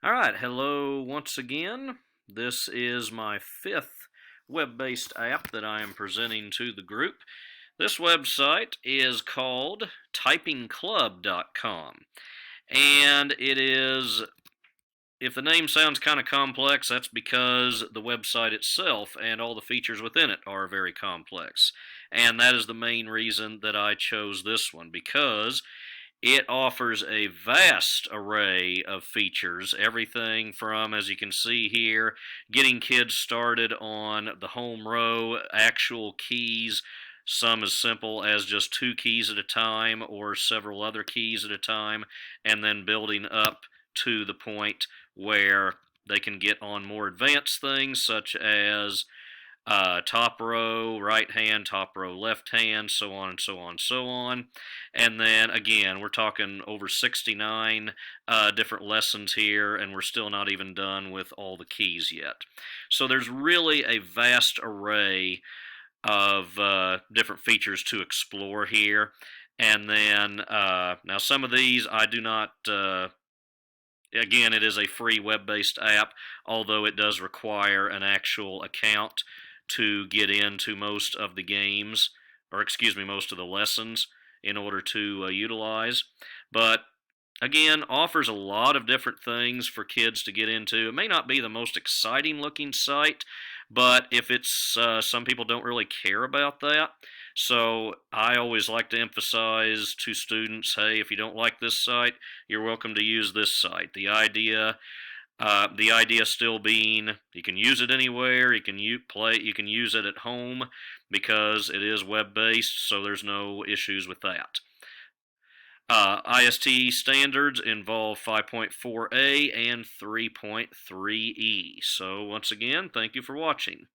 Alright, hello once again. This is my fifth web-based app that I am presenting to the group. This website is called typingclub.com, and it is, if the name sounds kind of complex, that's because the website itself and all the features within it are very complex. And that is the main reason that I chose this one, because it offers a vast array of features, everything from, as you can see here, getting kids started on the home row, actual keys, some as simple as just 2 keys at a time or several other keys at a time, and then building up to the point where they can get on more advanced things such as top row, right hand, top row, left hand, so on and so on and so on. And then again, we're talking over 69 different lessons here, and we're still not even done with all the keys yet. So there's really a vast array of different features to explore here. And then now some of these I do not. Again, it is a free web-based app, although it does require an actual account to get into most of the games, or excuse me, most of the lessons in order to utilize. But again, offers a lot of different things for kids to get into. It may not be the most exciting looking site, but if it's some people don't really care about that. So I always like to emphasize to students, hey, if you don't like this site, you're welcome to use this site. The idea still being you can use it anywhere, you can use it at home because it is web-based, so there's no issues with that. IST standards involve 5.4a and 3.3e. So once again, thank you for watching.